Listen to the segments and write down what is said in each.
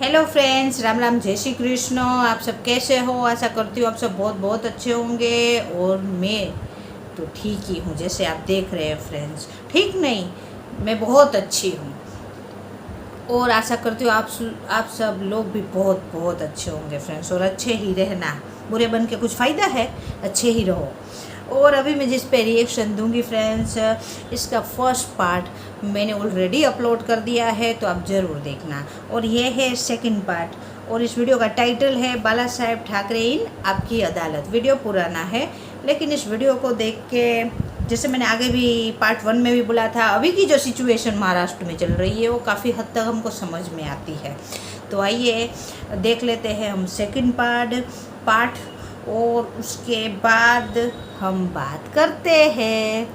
Hello friends, Ram Ram, जय श्री कृष्ण। आप सब कैसे हो? आशा करती हूँ आप सब बहुत बहुत अच्छे होंगे। और मैं तो ठीक ही हूँ, जैसे आप देख रहे हैं फ्रेंड्स। ठीक नहीं, मैं बहुत अच्छी हूँ और आशा करती हूँ आप सब लोग भी बहुत बहुत अच्छे होंगे फ्रेंड्स। और अच्छे ही रहना, बुरे बन के कुछ फ़ायदा है, अच्छे ही रहो। और अभी मैं जिस पे रिएक्शन दूंगी फ्रेंड्स, इसका फर्स्ट पार्ट मैंने ऑलरेडी अपलोड कर दिया है, तो आप ज़रूर देखना। और ये है सेकंड पार्ट, और इस वीडियो का टाइटल है बाला साहेब ठाकरे इन आपकी अदालत। वीडियो पुराना है, लेकिन इस वीडियो को देख के, जैसे मैंने आगे भी पार्ट 1 में भी बोला था, अभी की जो सिचुएशन महाराष्ट्र में चल रही है वो काफ़ी हद तक हमको समझ में आती है। तो आइए देख लेते हैं हम सेकंड पार्ट, और उसके बाद हम बात करते हैं।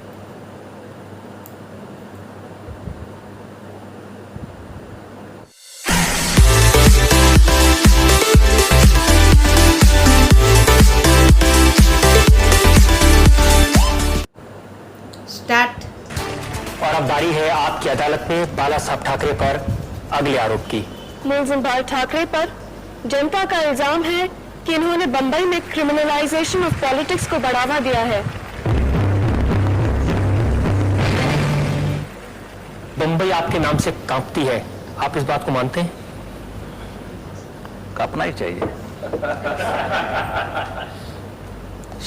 स्टार्ट। और अब बारी है आपकी अदालत में बाला साहब ठाकरे पर अगले आरोप की। मुलजिम बाल ठाकरे पर जनता का इल्जाम है कि इन्होंने बंबई में क्रिमिनलाइजेशन ऑफ पॉलिटिक्स को बढ़ावा दिया है। मुंबई आपके नाम से कांपती है, आप इस बात को मानते हैं? कांपना ही चाहिए।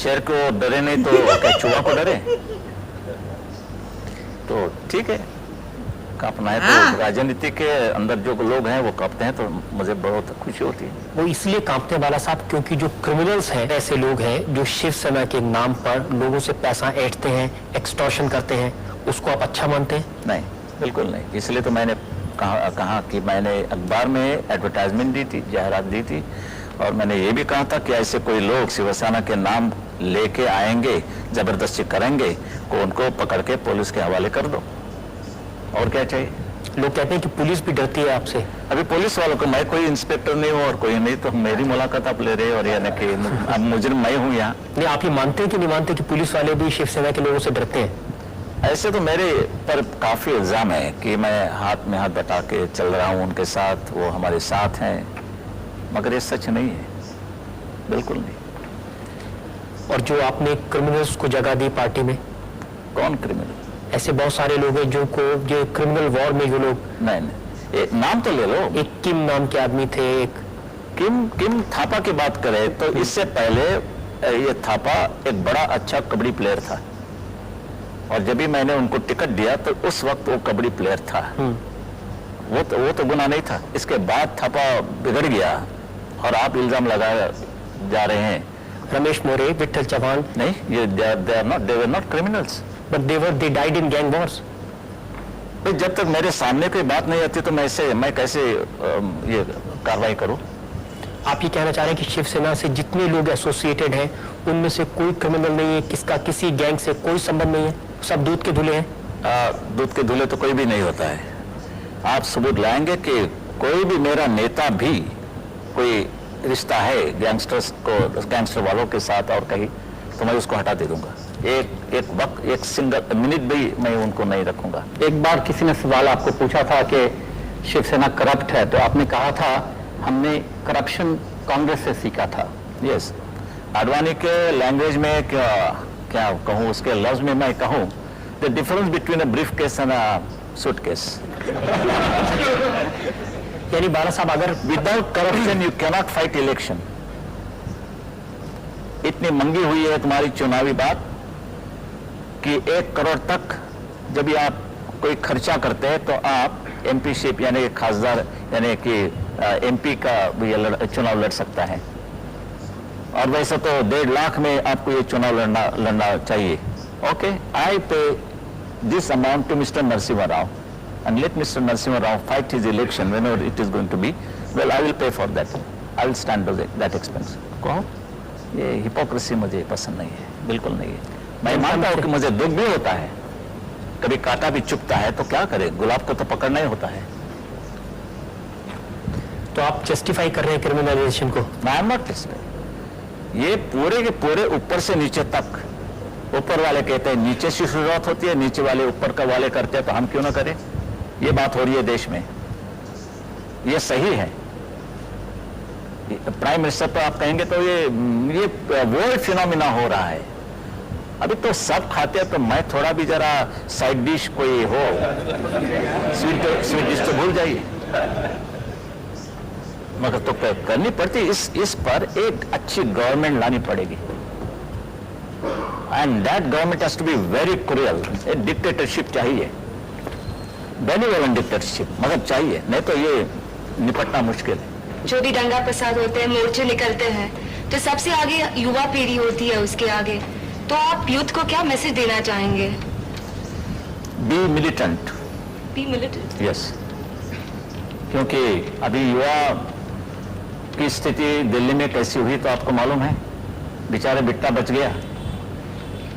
शेर को डरे नहीं तो क्या चूहा को डरे? तो ठीक है, कांपना है। तो राजनीति के अंदर जो लोग हैं वो कांपते हैं, तो मुझे बहुत खुशी होती है। वो इसलिए कांपते हैं बाला साहब क्योंकि जो क्रिमिनल्स हैं, ऐसे लोग हैं जो शिवसेना के नाम पर लोगों से पैसा ऐंठते हैं, एक्सटॉर्शन करते हैं, उसको आप अच्छा मानते हैं? नहीं, बिल्कुल नहीं। इसलिए तो मैंने कहा कि मैंने अखबार में एडवर्टाइजमेंट दी थी, जाहिरात दी थी, और मैंने ये भी कहा था कि ऐसे कोई लोग शिवसेना के नाम लेके आएंगे, जबरदस्ती करेंगे, को उनको पकड़ के पुलिस के हवाले कर दो। और क्या चाहिए? लोग कहते हैं कि पुलिस भी डरती है आपसे। अभी पुलिस वालों को, मैं कोई इंस्पेक्टर नहीं हूँ और कोई नहीं, तो मेरी मुलाकात आप ले रहे हो, और यानी कि अब मुजरिम मैं हूँ यहाँ। नहीं, आप ये मानते हैं कि नहीं मानते कि पुलिस वाले भी शिवसेना के लोगों से डरते हैं? ऐसे तो मेरे पर काफी इल्जाम है कि मैं हाथ में हाथ बटा के चल रहा हूँ उनके साथ, वो हमारे साथ हैं, मगर ये सच नहीं है, बिल्कुल नहीं। और जो आपने क्रिमिनल्स को जगह दी पार्टी में? कौन क्रिमिनल? ऐसे बहुत सारे लोग हैं जो क्रिमिनल वॉर में जो लोग, नहीं, एक नाम तो ले लो। एक किम नाम के आदमी थे, एक किम थापा की बात करें तो इससे पहले ये थापा एक बड़ा अच्छा कबड्डी प्लेयर था, और जब भी मैंने उनको टिकट दिया तो उस वक्त वो कबड्डी प्लेयर था। वो तो गुनाह नहीं था। इसके बाद थापा बिगड़ गया और आप इल्जाम लगाए जा रहे हैं। रमेश मोरे, विठल चौहान, नहीं, ये they were not criminals, but they died in gang wars. जब तक मेरे सामने कोई बात नहीं आती तो मैं कैसे ये कार्रवाई करूं? आप ये कहना चाह रहे हैं कि शिवसेना से जितने लोग एसोसिएटेड हैं उनमें से कोई क्रिमिनल नहीं है, किसका किसी गैंग से कोई संबंध नहीं है, सब दूध के धुले हैं? दूध के धुले तो कोई भी नहीं होता है। आप सबूत लाएंगे कि कोई भी मेरा नेता भी कोई रिश्ता है गैंगस्टर वालों के साथ और कहीं, तो मैं उसको हटा दे दूंगा। एक सिंगल मिनट भी मैं उनको नहीं रखूंगा। एक बार किसी ने सवाल आपको पूछा था कि शिवसेना करप्ट है, तो आपने कहा था हमने करप्शन कांग्रेस से सीखा था। यस, आडवाणी के लैंग्वेज में क्या कहूँ, उसके लफ्ज में मैं कहूँ, the difference between a brief case and a suitcase. यानी बाला साहब, अगर without corruption you cannot fight election. इतनी मंगी हुई है तुम्हारी चुनावी बात कि 1 करोड़ तक जब भी आप कोई खर्चा करते हैं तो आप एमपीशिप यानी खासदार यानी कि एमपी का भी चुनाव लड़ सकता है, और वैसे तो 1.5 लाख में आपको ये चुनाव लड़ना चाहिए। Okay, I pay this amount to Mr Narasimha Rao and let Mr. Narasimha Rao fight his election whenever it is going to be. Well, I will pay for that. I will stand that expense. कहो, ये hypocrisy मुझे पसंद नहीं है, बिल्कुल नहीं है। मैं मानता हूँ कि मुझे दुख भी होता है, कभी कांटा भी चुभता है, तो क्या करे, गुलाब को तो पकड़ना ही होता है। तो आप जस्टिफाई कर रहे हैं क्रिमिनलाइजेशन को? I am not justify. ये पूरे के पूरे ऊपर से नीचे तक, ऊपर वाले कहते हैं नीचे से शुरुआत होती है, नीचे वाले ऊपर का वाले करते हैं, तो हम क्यों ना करें? ये बात हो रही है देश में, ये सही है। प्राइम मिनिस्टर तो आप कहेंगे तो ये वर्ल्ड फिनोमिना हो रहा है। अभी तो सब खाते हैं, तो मैं थोड़ा भी जरा साइड डिश कोई हो, स्वीट डिश तो भूल जाइए। मगर तो करनी पड़ती, इस पर एक अच्छी गवर्नमेंट लानी पड़ेगी। And that government has to be very cruel. एक डिक्टेटरशिप चाहिए, बेनिवोलेंट डिक्टेटरशिप, मगर चाहिए, नहीं तो ये निपटना मुश्किल है। जो भी दंगा फसाद होते हैं, मोर्चे निकलते हैं, तो सबसे आगे युवा पीढ़ी होती है उसके आगे। तो आप यूथ को क्या मैसेज देना चाहेंगे? Be militant. Be militant. Yes, क्योंकि अभी युवा की स्थिति दिल्ली में कैसी हुई तो आपको मालूम है। बेचारे बिट्टा बच गया,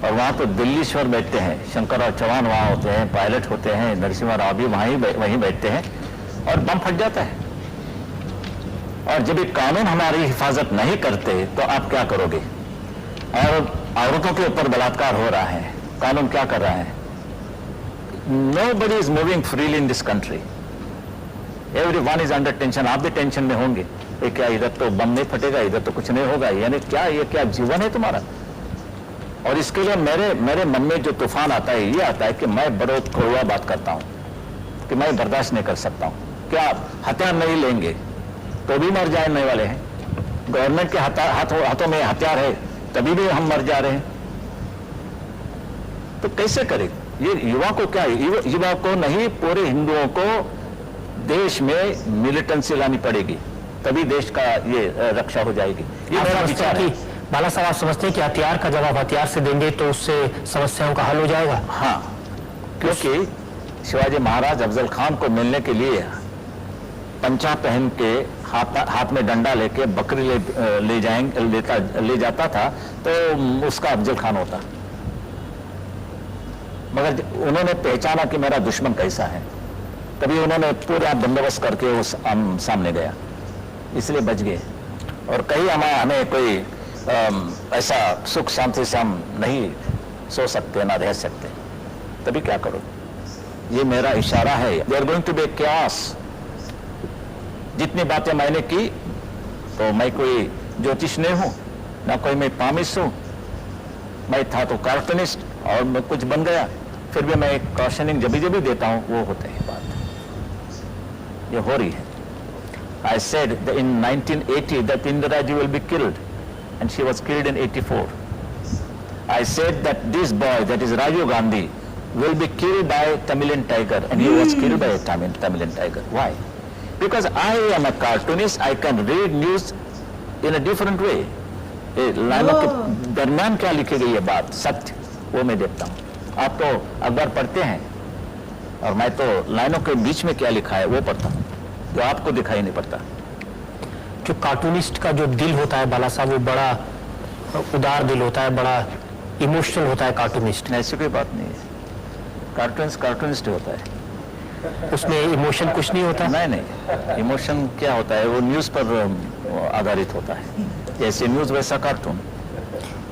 और वहां तो दिल्लीश्वर बैठते हैं, शंकरराव चौहान वहां होते हैं, पायलट होते हैं, नरसिम्हा राव भी वहीं बैठते हैं, और बम फट जाता है। और जब ये कानून हमारी हिफाजत नहीं करते तो आप क्या करोगे? और औरतों के ऊपर बलात्कार हो रहा है, कानून क्या कर रहा है? Nobody is moving freely in this country, everyone is under tension. आप भी टेंशन में होंगे, ये क्या इधर तो बम नहीं फटेगा, इधर तो कुछ नहीं होगा, यानी क्या ये क्या जीवन है तुम्हारा? और इसके लिए मेरे मन में जो तूफान आता है, ये आता है कि मैं बड़ो कड़वा बात करता हूं कि मैं बर्दाश्त नहीं कर सकता हूं। क्या हथियार नहीं लेंगे तो भी मर जाने वाले हैं? गवर्नमेंट के हाथों में हथियार है, तभी भी हम मर जा रहे हैं। तो कैसे करें? ये युवा को क्या, युवा को नहीं, पूरे हिंदुओं को देश में मिलिटेंसी लानी पड़ेगी, तभी देश का ये रक्षा हो जाएगी। ये मेरा विचार है। बाला साहब, आप समझते हैं कि हथियार का जवाब हथियार से देंगे तो उससे समस्याओं का हल हो जाएगा? हाँ, क्योंकि शिवाजी महाराज अफजल खान को मिलने के लिए पंचा पहन के हाथ में डंडा लेके बकरी ले जाता था, तो उसका अफजल खान होता। मगर उन्होंने पहचाना कि मेरा दुश्मन कैसा है, तभी उन्होंने पूरा बंदोबस्त करके उस सामने गया, इसलिए बच गए। और कहीं हमें कोई ऐसा सुख शांति से हम नहीं सो सकते, ना रह सकते, तभी क्या करो? ये मेरा इशारा है। They are going to be chaos। जितनी बातें मैंने की, तो मैं कोई ज्योतिष नहीं हूं, ना कोई मैं पामिस्ट हूं, मैं था तो कार्टूनिस्ट और मैं कुछ बन गया। फिर भी मैं कॉशनिंग जब भी देता हूं, वो होता है बात, ये हो रही है। I said that in 1980 that Indira Ji will be killed, and she was killed in 84. I said that this boy, that is Rajiv Gandhi, will be killed by Tamilian tiger, and he was killed by a Tamilian tiger. Why? Because I am a cartoonist, I can read news in a different way. लाइनों के दरमियान क्या लिखी गई है बात, सत्य, वो मैं देखता हूँ। आप तो अखबार पढ़ते हैं, और मैं तो लाइनों के बीच में क्या लिखा है वो पढ़ता हूँ, जो आपको दिखाई नहीं पड़ता। जो कार्टूनिस्ट का जो दिल होता है बाला साहब, वो बड़ा उदार दिल होता है, बड़ा इमोशनल होता है कार्टूनिस्ट। ऐसी कोई बात नहीं है, कार्टूनिस्ट होता है, उसमें इमोशन कुछ नहीं होता? नहीं, इमोशन क्या होता है, वो न्यूज पर आधारित होता है, जैसे न्यूज वैसा कार्टून।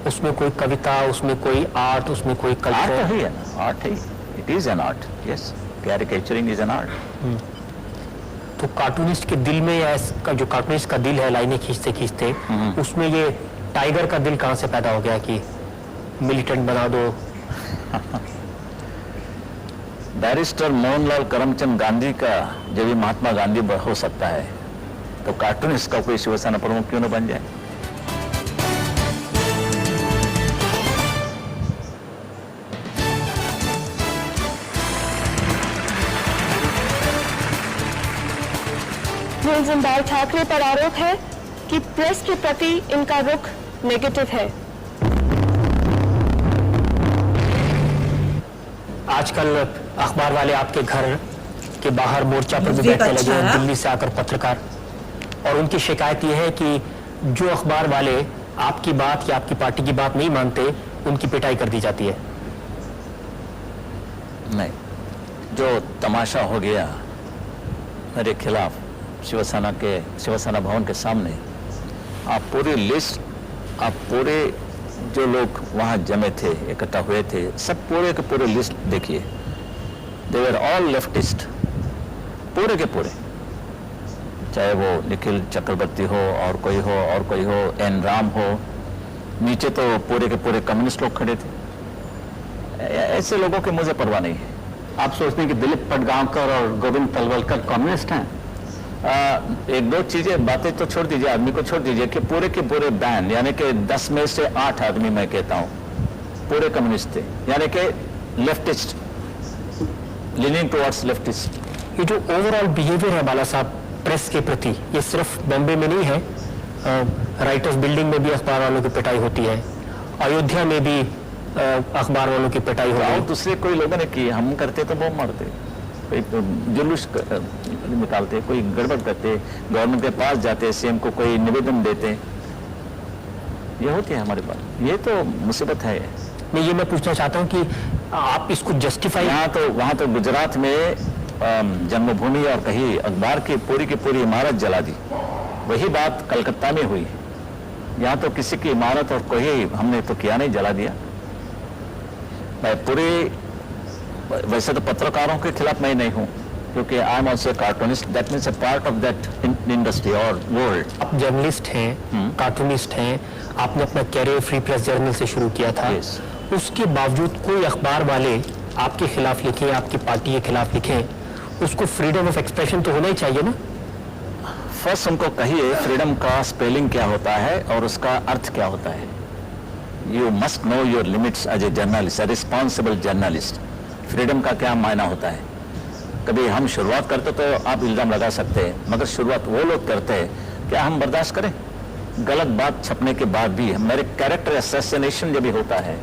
उसमें कोई कविता, उसमें कोई आर्ट, उसमें कोई कल्चर? आर्ट ही है ना, आर्ट ही, it is an art. Yes, caricaturing is an art. तो कार्टूनिस्ट के दिल में, या इसका जो कार्टूनिस्ट का दिल है लाइनें खींचते खींचते, उसमें ये टाइगर का दिल कहां से पैदा हो गया कि मिलिटेंट बना दो? बैरिस्टर मोहनलाल करमचंद गांधी का जब महात्मा गांधी हो सकता है, तो कार्टूनिस्ट का कोई शिवसेना प्रमुख क्यों न बन जाए? जिंदाल ठाकरे पर आरोप है कि प्रेस के प्रति इनका रुख नेगेटिव है। आजकल अखबार वाले आपके घर के बाहर मोर्चा पर भी बैठने लगे हैं, दिल्ली से आकर पत्रकार, और उनकी शिकायत यह है कि जो अखबार वाले आपकी बात या आपकी पार्टी की बात नहीं मानते, उनकी पिटाई कर दी जाती है। नहीं, जो तमाशा हो गया मेरे खिलाफ शिवसेना भवन के सामने, आप पूरी लिस्ट, आप पूरे जो लोग वहां जमे थे, इकट्ठा हुए थे, सब पूरे के पूरे लिस्ट देखिए, दे वर ऑल लेफ्टिस्ट, पूरे के पूरे, चाहे वो निखिल चक्रवर्ती हो और कोई हो एन राम हो, नीचे तो पूरे के पूरे कम्युनिस्ट लोग खड़े थे। ऐसे लोगों की मुझे परवाह नहीं है। आप सोचते हैं कि दिलीप पटगांवकर और गोविंद तलवलकर कम्युनिस्ट हैं? एक दो चीजें, बातें तो छोड़ दीजिए, आदमी को छोड़ दीजिए कि पूरे के पूरे बैन, यानी कि 10 में से 8 आदमी मैं कहता हूं पूरे कम्युनिस्ट थे, यानी कि लेफ्टिस्ट, लीनिंग टुवर्ड्स लेफ्टिस्ट। ये जो ओवरऑल बिहेवियर है बाला साहब प्रेस के प्रति, ये सिर्फ बॉम्बे में नहीं है, राइटर्स बिल्डिंग में भी अखबार वालों की पिटाई होती है, अयोध्या में भी अखबार वालों की पिटाई हो और रही। दूसरे कोई लोगों ने की, हम करते तो बम मारते, कोई जुलूस निकालते, कोई गड़बड़ करते, गवर्नमेंट के पास जाते, सीएम को कोई निवेदन देते, ये होती है हमारे पास। ये तो मुसीबत है। मैं ये मैं पूछना चाहता हूँ कि आप इसको जस्टिफाई, वहां तो गुजरात में जन्मभूमि और कहीं अखबार की पूरी इमारत जला दी। वही बात कलकत्ता में हुई। यहाँ तो किसी की इमारत और कोई हमने तो किया नहीं, जला दिया। मैं वैसे तो पत्रकारों के खिलाफ मैं नहीं हूँ, क्योंकि I am also cartoonist, that means a part of that industry और वर्ल्ड। आप जर्नलिस्ट हैं, कार्टूनिस्ट हैं, आपने अपना कैरियर फ्री प्रेस जर्नल से शुरू किया था। Yes. उसके बावजूद कोई अखबार वाले आपके खिलाफ लिखे, आपकी पार्टी के खिलाफ लिखे, उसको फ्रीडम ऑफ एक्सप्रेशन तो होना ही चाहिए ना। फर्स्ट उनको कहिए फ्रीडम का स्पेलिंग क्या होता है और उसका अर्थ क्या होता है। You must know your limits as a journalist, a responsible journalist. Freedom का क्या मायना होता है। कभी हम शुरुआत करते तो आप इल्जाम लगा सकते हैं, मगर शुरुआत वो लोग करते हैं, क्या हम बर्दाश्त करें? गलत बात छपने के बाद भी मेरे कैरेक्टर असैसिनेशन जब भी होता है,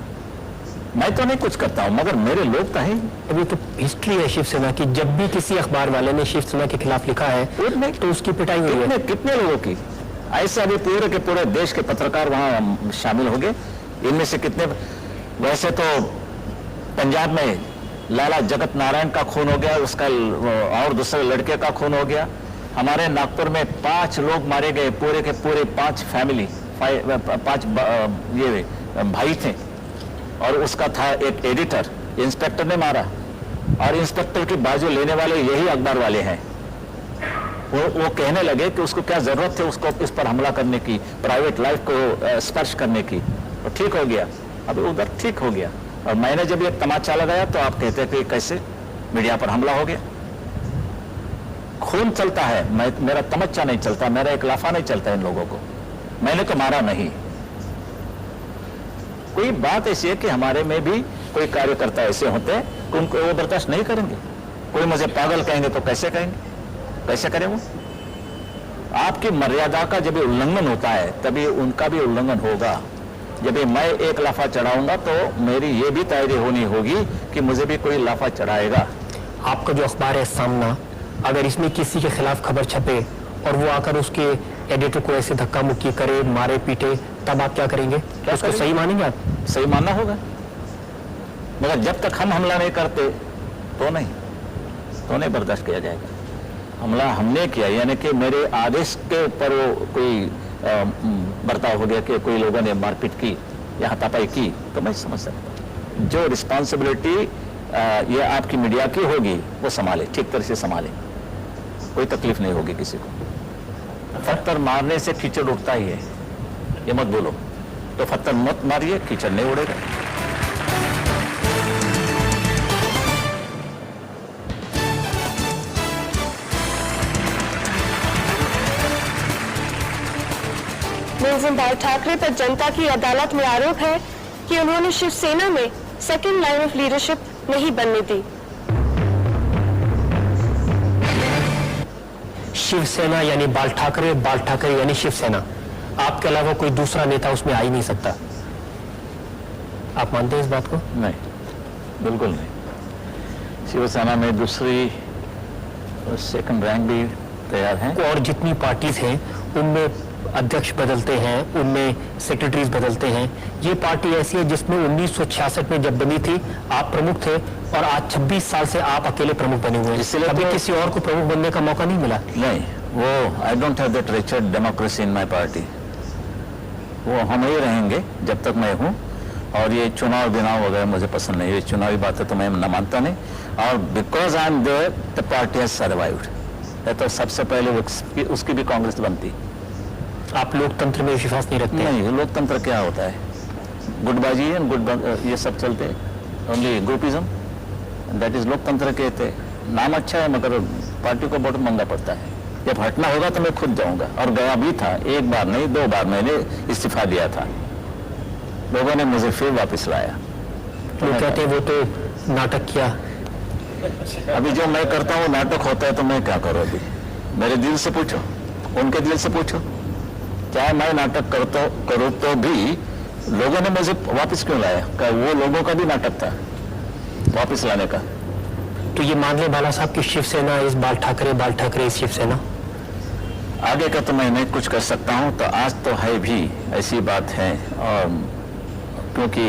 मैं तो नहीं कुछ करता हूं, मगर मेरे लोग तो हैं। अभी तो हिस्ट्री है शिवसेना की, जब भी किसी अखबार वाले ने शिवसेना के खिलाफ लिखा है तो उसकी पिटाई हुई है। कितने लोगों की ऐसे अभी पूरे के पूरे देश के पत्रकार वहां शामिल हो गए। इनमें से कितने, वैसे तो पंजाब में लाला जगत नारायण का खून हो गया, उसका और दूसरे लड़के का खून हो गया। हमारे नागपुर में 5 लोग मारे गए, पूरे के पूरे 5 फैमिली, 5 ये भाई थे, और उसका था एक एडिटर, इंस्पेक्टर ने मारा, और इंस्पेक्टर की बाजू लेने वाले यही अखबार वाले हैं। वो कहने लगे कि उसको क्या जरूरत थी उसको इस पर हमला करने की, प्राइवेट लाइफ को स्पर्श करने की। तो ठीक हो गया, अब उधर ठीक हो गया। और मैंने जब ये तमाचा लगाया तो आप कहते कि कैसे मीडिया पर हमला हो गया। खून चलता है, मेरा तमच्चा नहीं चलता, मेरा एक लाफा नहीं चलता इन लोगों को। मैंने तो मारा नहीं। कोई बात ऐसी है कि हमारे में भी कोई कार्यकर्ता ऐसे होते हैं कि उनको वो बर्दाश्त नहीं करेंगे। कोई मुझे पागल कहेंगे तो कैसे कहेंगे, कैसे करें वो? आपकी मर्यादा का जब उल्लंघन होता है तभी उनका भी उल्लंघन होगा। जब मैं एक लाफा चढ़ाऊंगा तो मेरी ये भी तैयारी होनी होगी कि मुझे भी कोई लाफा चढ़ाएगा। आपका जो अखबार है सामना, अगर इसमें किसी के खिलाफ खबर छपे और वो आकर उसके एडिटर को ऐसे धक्का मुक्की करे, मारे पीटे, तब आप क्या करेंगे? क्या उसको सही मानेंगे आप? सही मानना होगा, मगर जब तक हम हमला नहीं करते तो नहीं बर्दाश्त किया जाएगा। हमला हमने किया, यानी कि मेरे आदेश के ऊपर वो कोई बर्ताव हो गया कि कोई लोगों ने मारपीट की या हाथापाई की, तो मैं समझ सकता। जो रिस्पॉन्सिबिलिटी ये आपकी मीडिया की होगी वो संभाले, ठीक तरह से संभाले, कोई तकलीफ नहीं होगी किसी को। पत्थर मारने से कीचड़ उठता ही है, ये मत बोलो। तो पत्थर मत मारिए, कीचड़ नहीं उड़ेगा। मुलजिम बाल ठाकरे पर जनता की अदालत में आरोप है कि उन्होंने शिवसेना में सेकेंड लाइन ऑफ लीडरशिप नहीं बनने दी। शिवसेना यानी बाल ठाकरे यानी शिवसेना, आपके अलावा कोई दूसरा नेता उसमें आ ही नहीं सकता। आप मानते हैं इस बात को? नहीं, बिल्कुल नहीं। शिवसेना में दूसरी सेकंड रैंक भी तैयार है। और जितनी पार्टीज हैं उनमें अध्यक्ष बदलते हैं, उनमें सेक्रेटरीज बदलते हैं। ये पार्टी ऐसी है जिसमें 1966 में जब बनी थी आप प्रमुख थे, और आज 26 साल से आप अकेले प्रमुख बने हुए हैं। इसलिए कभी तो किसी और को प्रमुख बनने का मौका नहीं मिला? नहीं, वो I don't have that Richard democracy in my party. वो हम ही रहेंगे जब तक मैं हूँ। और ये चुनाव बिनाव वगैरह मुझे पसंद नहीं, ये चुनावी बातें तो मैं न मानता नहीं। और because I am there the party has survived. है तो सबसे पहले उसकी भी कांग्रेस बनती। आप लोकतंत्र में विश्वास नहीं रखते? नहीं, लोकतंत्र क्या होता है? गुटबाजी है, ये सब चलते ओनली ग्रुपिज्म, दैट इज लोकतंत्र कहते। नाम अच्छा है मगर पार्टी को बहुत महंगा पड़ता है। जब हटना होगा तो मैं खुद जाऊंगा, और गया भी था, एक बार नहीं 2 बार मैंने इस्तीफा दिया था, लोगों ने मुझे फिर वापस लाया। लोग कहते हैं वो तो नाटक किया। अभी जो मैं करता हूँ नाटक होता है तो मैं क्या करूँ? अभी मेरे दिल से पूछो, उनके दिल से पूछो, चाहे मैं नाटक करूँ तो भी लोगों ने मुझे वापस क्यों लाया? क्या वो लोगों का भी नाटक था वापस लाने का? तो ये मान ले बाला साहब की शिवसेना इस बाल ठाकरे इस शिवसेना। आगे का तो मैं नहीं कुछ कर सकता हूँ, तो आज तो है भी ऐसी बात है, और क्योंकि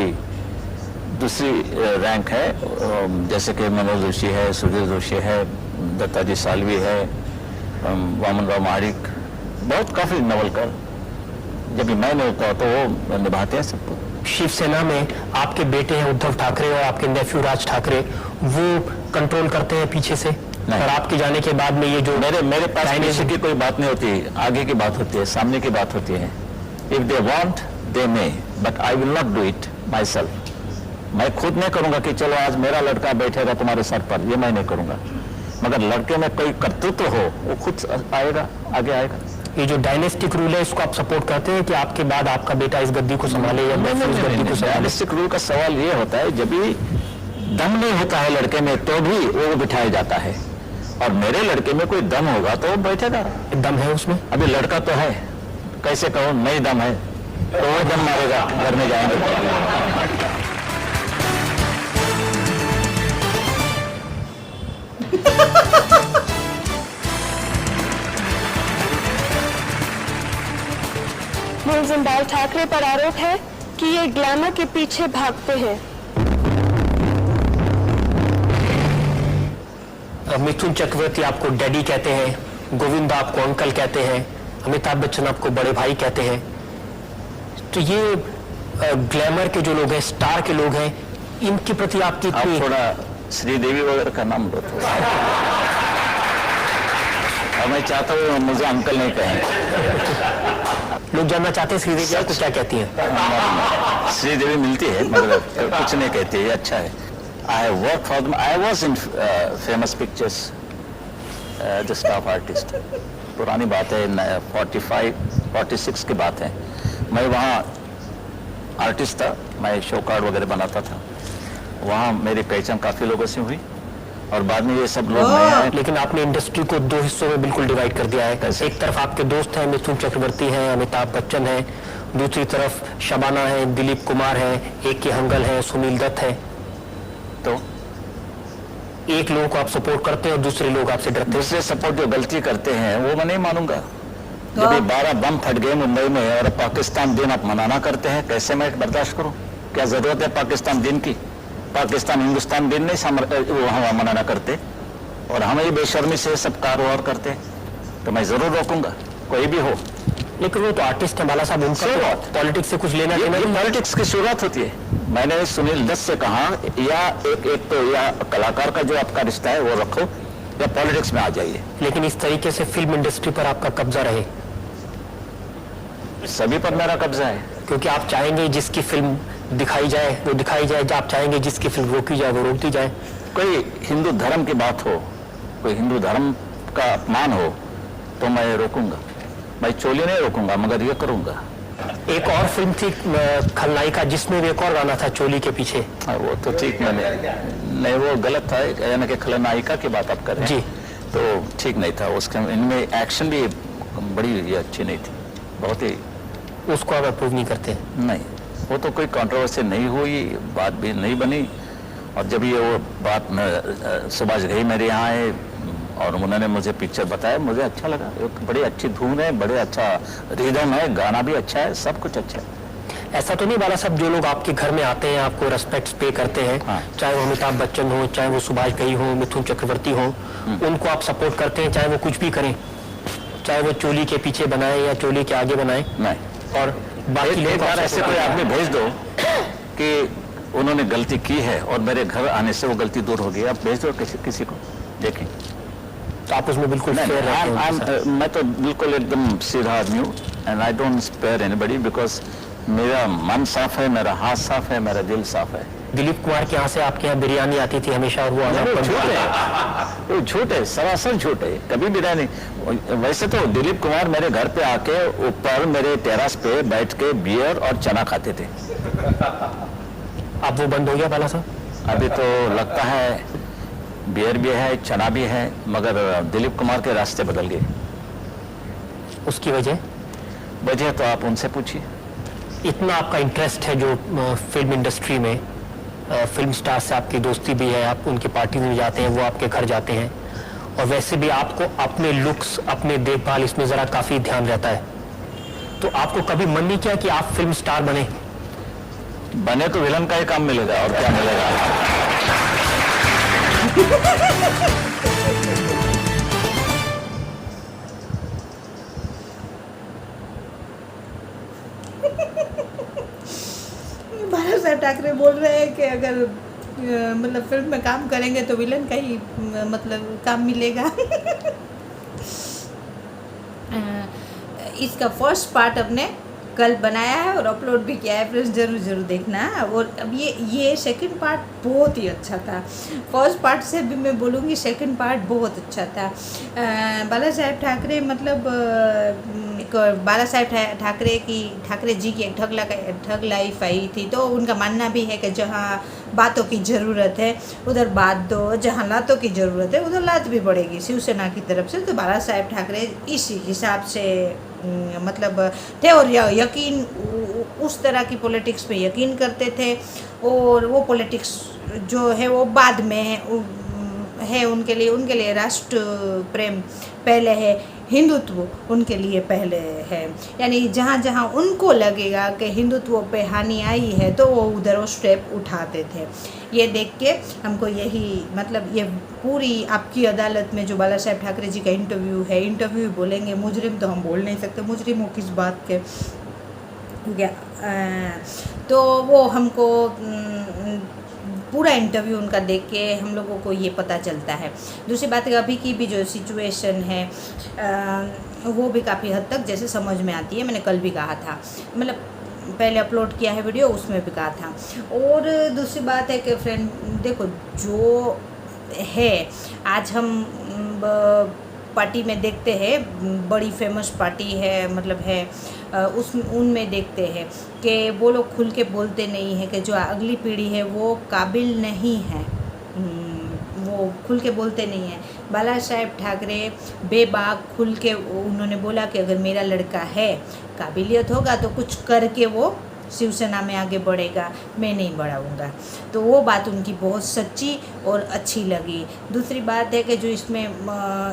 दूसरी रैंक है, जैसे कि मनोज जोशी है, सुधीर जोशी है, दत्ताजी सालवी है, वामन राव महाडिक, बहुत काफी नवलकर, जब मैं नहीं होता तो वो निभाते हैं सबको। शिवसेना में आपके बेटे हैं उद्धव ठाकरे और आपके नेफ्यू राज ठाकरे, वो कंट्रोल करते हैं पीछे से, और आपके जाने के बाद में ये जो मेरे पास पीछे की कोई बात नहीं होती, आगे की बात होती है, सामने की बात होती है। If they want they may, but I will not do it my self. मैं खुद नहीं करूंगा कि चलो आज मेरा लड़का बैठेगा तुम्हारे सर पर, ये मैं नहीं करूंगा, मगर लड़के में कोई कर्तृत्व हो वो खुद आएगा, आगे आएगा। ये जो डायनेस्टिक रूल है इसको आप सपोर्ट करते हैं कि आपके बाद आपका बेटा इस गद्दी को संभाले या नेफ्यू इस गद्दी को संभाले? डायनेस्टिक रूल का सवाल ये होता है जब भी दम नहीं होता है लड़के में तो भी वो बिठाया जाता है, और मेरे लड़के में कोई दम होगा तो वो बैठेगा। दम है उसमें? अभी लड़का तो है, कैसे कहूँ नहीं दम है तो वो दम मारेगा, घर में जाएंगे। मुलजिम बाल ठाकरे पर आरोप है कि ये ग्लैमर के पीछे भागते हैं। मिथुन चक्रवर्ती आपको डैडी कहते हैं, गोविंदा आपको अंकल कहते हैं, अमिताभ बच्चन आपको बड़े भाई कहते हैं। तो ये ग्लैमर के जो लोग हैं, स्टार के लोग हैं, इनके प्रति आपकी आप थोड़ा श्रीदेवी वगैरह का नाम लो तो। और मैं चाहता हूँ मुझे अंकल नहीं कहें। लोग जानना चाहते हैं श्रीदेवी आपको क्या कहती हैं? श्रीदेवी मिलती है मगर कुछ नहीं कहती है, अच्छा है। I worked for them. I was in famous pictures as a staff artist. पुरानी बात है, 45-46 की बात है। मैं वहाँ आर्टिस्ट था, मैं शो कार्ड वगैरह बनाता था। वहाँ मेरी पहचान काफी लोगों से हुई, और बाद में ये सब लोग नए आए। लेकिन आपने इंडस्ट्री को 2 हिस्सों में बिल्कुल डिवाइड कर दिया है। एक तरफ आपके दोस्त हैं, मिथुन चक्रवर्ती हैं, अमिताभ बच्चन हैं, दूसरी तरफ शबाना है, दिलीप कुमार है, एक के हंगल है, सुनील दत्त है। तो एक लोगों को आप सपोर्ट करते हैं और दूसरे लोग आपसे डरते हैं। दूसरे सपोर्ट जो गलती करते हैं वो मैं नहीं मानूंगा। जब ये 12 बम फट गए मुंबई में और पाकिस्तान दिन आप मनाना करते हैं, कैसे मैं बर्दाश्त करूं? क्या जरूरत है पाकिस्तान दिन की? पाकिस्तान हिंदुस्तान दिन नहीं वहां मनाना करते, और हम ये बेशर्मी से सब कारोबार करते हैं, तो मैं जरूर रोकूंगा, कोई भी हो। लेकिन वो तो आर्टिस्ट है बाला साहब, उनका पॉलिटिक्स से कुछ लेना देना नहीं। पॉलिटिक्स की शुरुआत होती है। मैंने सुनील दत्त से कहा या एक तो या कलाकार का जो आपका रिश्ता है वो रखो, या पॉलिटिक्स में आ जाइए। लेकिन इस तरीके से फिल्म इंडस्ट्री पर आपका कब्जा रहे? सभी पर मेरा कब्जा है, क्योंकि आप चाहेंगे जिसकी फिल्म दिखाई जाए वो दिखाई जाए, आप चाहेंगे जिसकी फिल्म रोकी जाए वो रोकती जाए। कोई हिंदू धर्म की बात हो, कोई हिंदू धर्म का अपमान हो तो मैं रोकूंगा। मैं चोली नहीं रोकूंगा मगर ये करूंगा। एक और फिल्म थी खलनायिका, जिसमें भी एक और गाना था चोली के पीछे। वो तो ठीक, मैंने नहीं, वो गलत था, यानी कि खलनायिका की बात आप कर रहे हैं जी, तो ठीक नहीं था। उसके इनमें एक्शन भी बड़ी अच्छी नहीं थी, बहुत ही। उसको आप अप्रूव नहीं करते? नहीं, वो तो कोई कंट्रोवर्सी नहीं हुई, बात भी नहीं बनी। और जब ये वो बात सुभाष घई मेरे यहाँ आए और उन्होंने मुझे पिक्चर बताया, मुझे अच्छा लगा। एक बड़ी अच्छी धुन है, बड़े अच्छा रिदम है, गाना भी अच्छा है, सब कुछ अच्छा है। ऐसा तो नहीं बाला साहब, जो लोग आपके घर में आते हैं आपको रेस्पेक्ट पे करते हैं, हाँ। चाहे वो अमिताभ बच्चन हो, चाहे वो सुभाष घई हो, मिथुन चक्रवर्ती हो, उनको आप सपोर्ट करते हैं चाहे वो कुछ भी करें, चाहे वो चोली के पीछे बनाए या चोली के आगे बनाए? नहीं। और बाकी एक बार ऐसे कोई आदमी भेज दो कि उन्होंने गलती की है और मेरे घर आने से वो गलती दूर हो गई, आप भेज दो किसी को, देखें। तो आप उसमें बिल्कुल फेयर रहते हैं उनके साथ। मैं तो बिल्कुल एकदम सीधा आदमी हूँ, and I don't spare anybody, because मेरा मन साफ है, मेरा हाथ साफ है, मेरा दिल साफ है। दिलीप कुमार के यहाँ से आपके यहाँ बिरयानी आती थी हमेशा, और वो वो झूठ है, वो झूठ है, सरासर झूठ है, कभी भी नहीं। वैसे तो दिलीप कुमार मेरे घर पे आके ऊपर मेरे टेरास पे बैठ के बियर और चना खाते थे। अब वो बंद हो गया बाला साहब? अभी तो लगता है बियर भी है, चना भी है, मगर दिलीप कुमार के रास्ते बदल गए। उसकी वजह तो आप उनसे पूछिए। इतना आपका इंटरेस्ट है जो फिल्म इंडस्ट्री में, फिल्म स्टार से आपकी दोस्ती भी है, आप उनकी पार्टी में जाते हैं, वो आपके घर जाते हैं, और वैसे भी आपको अपने लुक्स, अपने देखभाल, इसमें ज़रा काफ़ी ध्यान रहता है, तो आपको कभी मन नहीं किया कि आप फिल्म स्टार बने तो विलन का ही काम मिलेगा, और क्या मिलेगा। बाला साहब ठाकरे बोल रहे हैं कि अगर मतलब फिल्म में काम करेंगे तो विलन का ही मतलब काम मिलेगा। इसका फर्स्ट पार्ट अपने कल बनाया है और अपलोड भी किया है, फ्रेंड्स जरूर देखना। और अब ये सेकंड पार्ट बहुत ही अच्छा था। फर्स्ट पार्ट से भी मैं बोलूँगी सेकंड पार्ट बहुत अच्छा था। बाला साहेब ठाकरे मतलब एक बाला साहेब ठाकरे जी की एक ठग लाइफ आई थी, तो उनका मानना भी है कि जहाँ बातों की ज़रूरत है उधर बात दो, जहाँ लातों की ज़रूरत है उधर लात भी पड़ेगी शिवसेना की तरफ से। तो बाला साहेब ठाकरे इस हिसाब से मतलब थे, और यकीन उस तरह की पॉलिटिक्स पे यकीन करते थे, और वो पॉलिटिक्स जो है वो बाद में है उनके लिए राष्ट्र प्रेम पहले है, हिंदुत्व उनके लिए पहले है। यानी जहाँ जहाँ उनको लगेगा कि हिंदुत्व पे हानि आई है तो वो उधर वो स्टेप उठाते थे। ये देख के हमको यही मतलब ये पूरी आपकी अदालत में जो बाला साहेब ठाकरे जी का इंटरव्यू बोलेंगे, मुजरिम तो हम बोल नहीं सकते, मुजरिम हो किस बात के, तो वो हमको पूरा इंटरव्यू उनका देख के हम लोगों को ये पता चलता है। दूसरी बात है अभी की भी जो सिचुएशन है वो भी काफ़ी हद तक जैसे समझ में आती है। मैंने कल भी कहा था, मतलब पहले अपलोड किया है वीडियो, उसमें भी कहा था। और दूसरी बात है कि फ्रेंड देखो, जो है आज हम पार्टी में देखते हैं, बड़ी फेमस पार्टी है मतलब है, उनमें देखते हैं कि वो लोग खुल के बोलते नहीं हैं कि जो अगली पीढ़ी है वो काबिल नहीं है, वो खुल के बोलते नहीं हैं। बाला साहेब ठाकरे बेबाक खुल के उन्होंने बोला कि अगर मेरा लड़का है, काबिलियत होगा तो कुछ करके वो शिवसेना में आगे बढ़ेगा, मैं नहीं बढ़ाऊँगा। तो वो बात उनकी बहुत सच्ची और अच्छी लगी। दूसरी बात है कि जो इसमें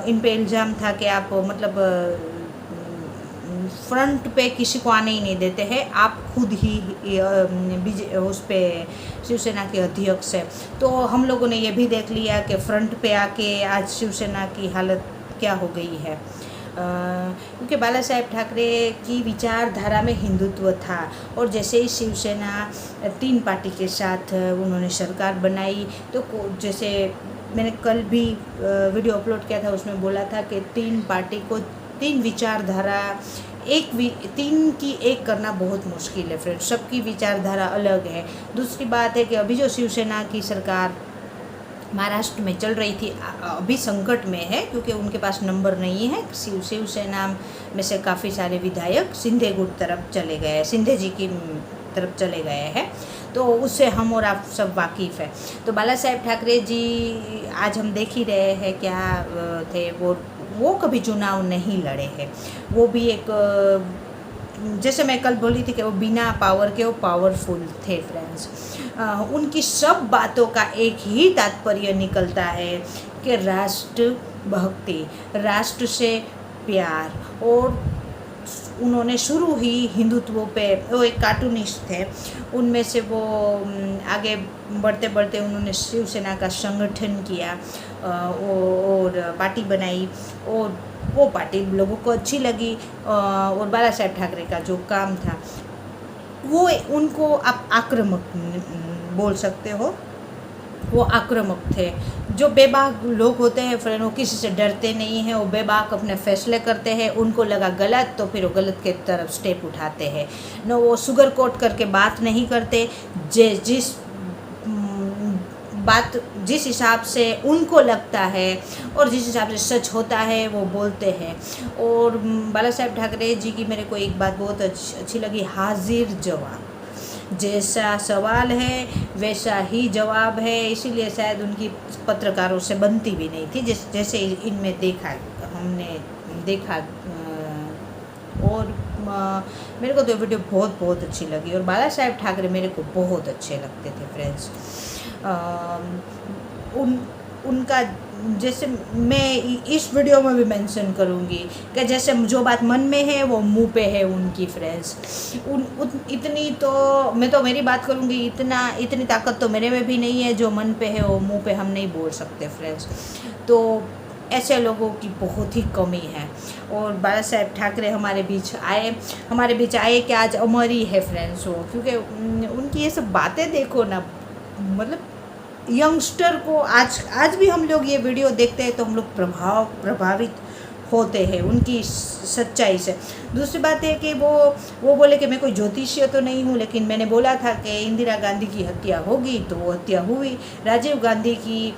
इन पे इल्ज़ाम था कि आप मतलब फ्रंट पे किसी को आने ही नहीं देते हैं, आप खुद ही उस पे शिवसेना के अध्यक्ष है। तो हम लोगों ने ये भी देख लिया कि फ्रंट पे आके आज शिवसेना की हालत क्या हो गई है, क्योंकि बाला साहेब ठाकरे की विचारधारा में हिंदुत्व था। और जैसे ही शिवसेना 3 पार्टी के साथ उन्होंने सरकार बनाई, तो जैसे मैंने कल भी वीडियो अपलोड किया था, उसमें बोला था कि 3 पार्टी को 3 विचारधारा 3 की एक करना बहुत मुश्किल है फ्रेंड, सबकी विचारधारा अलग है। दूसरी बात है कि अभी जो शिवसेना की सरकार महाराष्ट्र में चल रही थी, अभी संकट में है क्योंकि उनके पास नंबर नहीं है। शिवसेना में से काफ़ी सारे विधायक सिंधे गुट तरफ चले गए हैं, सिंधे जी की तरफ चले गए हैं, तो उससे हम और आप सब वाकिफ़ है। तो बाला साहेब ठाकरे जी आज हम देख ही रहे हैं क्या थे, वो कभी चुनाव नहीं लड़े हैं। वो भी एक जैसे मैं कल बोली थी कि वो बिना पावर के वो पावरफुल थे फ्रेंड्स। उनकी सब बातों का एक ही तात्पर्य निकलता है कि राष्ट्र भक्ति, राष्ट्र से प्यार। और उन्होंने शुरू ही हिंदुत्व पे, वो एक कार्टूनिस्ट थे, उनमें से वो आगे बढ़ते बढ़ते उन्होंने शिवसेना का संगठन किया और पार्टी बनाई, और वो पार्टी लोगों को अच्छी लगी। और बाला साहेब ठाकरे का जो काम था वो उनको आप आक्रामक बोल सकते हो, वो आक्रामक थे। जो बेबाक लोग होते हैं फ्रेंड, वो किसी से डरते नहीं हैं, वो बेबाक अपने फैसले करते हैं। उनको लगा गलत तो फिर वो गलत के तरफ स्टेप उठाते हैं। न वो शुगर कोट करके बात नहीं करते, जिस हिसाब से उनको लगता है और जिस हिसाब से सच होता है वो बोलते हैं। और बाला साहेब ठाकरे जी की मेरे को एक बात बहुत अच्छी लगी, हाजिर जवाब। जैसा सवाल है वैसा ही जवाब है, इसीलिए शायद उनकी पत्रकारों से बनती भी नहीं थी, जैसे इनमें हमने देखा। और मेरे को तो वीडियो बहुत अच्छी लगी और बाला साहेब ठाकरे मेरे को बहुत अच्छे लगते थे फ्रेंड्स। उनका जैसे मैं इस वीडियो में भी मेंशन करूँगी कि जैसे जो बात मन में है वो मुंह पे है उनकी फ्रेंड्स। इतनी तो मैं तो मेरी बात करूँगी, इतनी ताकत तो मेरे में भी नहीं है, जो मन पे है वो मुंह पे हम नहीं बोल सकते फ्रेंड्स। तो ऐसे लोगों की बहुत ही कमी है। और बाला साहेब ठाकरे हमारे बीच आए कि आज अमर ही है फ्रेंड्स वो, क्योंकि उनकी ये सब बातें देखो ना, मतलब यंगस्टर को आज भी हम लोग ये वीडियो देखते हैं तो हम लोग प्रभावित होते हैं उनकी सच्चाई से। दूसरी बात है कि वो बोले कि मैं कोई ज्योतिषी तो नहीं हूँ, लेकिन मैंने बोला था कि इंदिरा गांधी की हत्या होगी तो वो हत्या हुई, राजीव गांधी की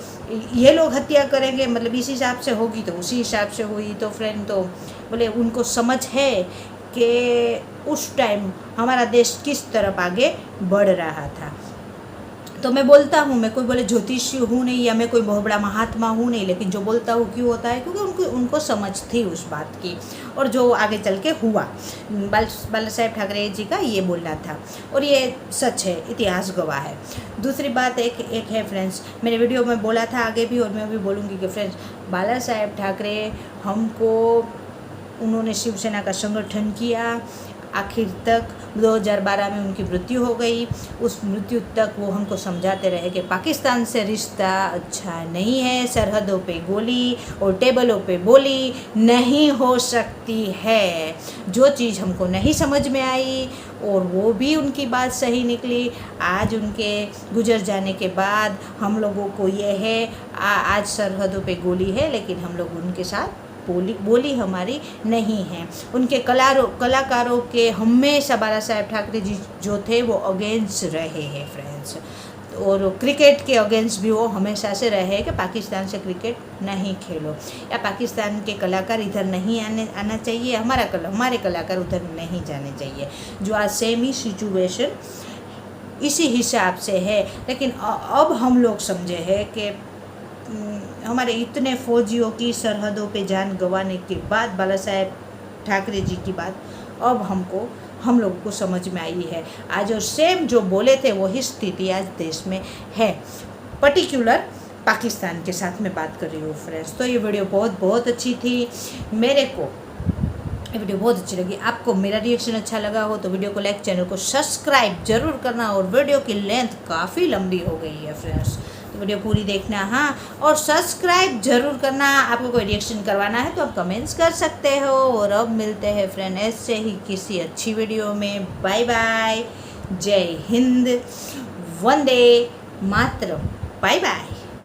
ये लोग हत्या करेंगे मतलब इस हिसाब से होगी तो उसी हिसाब से हुई। तो फ्रेंड तो बोले उनको समझ है कि उस टाइम हमारा देश किस तरफ आगे बढ़ रहा था। तो मैं बोलता हूँ, मैं कोई बोले ज्योतिषी हूँ नहीं या मैं कोई बहुत बड़ा महात्मा हूँ नहीं, लेकिन जो बोलता हूँ क्यों होता है, क्योंकि उनको समझ थी उस बात की और जो आगे चल के हुआ। बाला साहेब ठाकरे जी का ये बोलना था और ये सच है, इतिहास गवाह है। दूसरी बात एक है फ्रेंड्स, मैंने वीडियो में बोला था आगे भी और मैं भी बोलूँगी कि फ्रेंड्स, बाला साहेब ठाकरे उन्होंने शिवसेना का संगठन किया आखिर तक। 2012 में उनकी मृत्यु हो गई, उस मृत्यु तक वो हमको समझाते रहे कि पाकिस्तान से रिश्ता अच्छा नहीं है, सरहदों पे गोली और टेबलों पे बोली नहीं हो सकती है। जो चीज़ हमको नहीं समझ में आई और वो भी उनकी बात सही निकली, आज उनके गुजर जाने के बाद हम लोगों को ये है आज सरहदों पे गोली है, लेकिन हम लोग उनके साथ बोली हमारी नहीं है। उनके कलाकारों के हमेशा बाला साहेब ठाकरे जी जो थे वो अगेंस्ट रहे हैं फ्रेंड्स। और क्रिकेट के अगेंस्ट भी वो हमेशा से रहे कि पाकिस्तान से क्रिकेट नहीं खेलो या पाकिस्तान के कलाकार इधर नहीं आना चाहिए, हमारे कलाकार उधर नहीं जाने चाहिए। जो आज सेम ही सिचुएशन इसी हिसाब से है, लेकिन अब हम लोग समझे हैं कि हमारे इतने फौजियों की सरहदों पे जान गंवाने के बाद बाला साहेब ठाकरे जी की बात अब हम लोगों को समझ में आई है आज। और सेम जो बोले थे वही स्थिति आज देश में है, पर्टिकुलर पाकिस्तान के साथ मैं बात कर रही हूँ फ्रेंड्स। तो ये वीडियो बहुत अच्छी थी, मेरे को ये वीडियो बहुत अच्छी लगी। आपको मेरा रिएक्शन अच्छा लगा हो तो वीडियो को लाइक, चैनल को सब्सक्राइब जरूर करना। और वीडियो की लेंथ काफ़ी लंबी हो गई है फ्रेंड्स, तो वीडियो पूरी देखना हाँ, और सब्सक्राइब जरूर करना। आपको कोई रिएक्शन करवाना है तो आप कमेंट्स कर सकते हो। और अब मिलते हैं फ्रेंड ऐसे ही किसी अच्छी वीडियो में। बाय बाय, जय हिंद, वंदे मातरम, बाय बाय।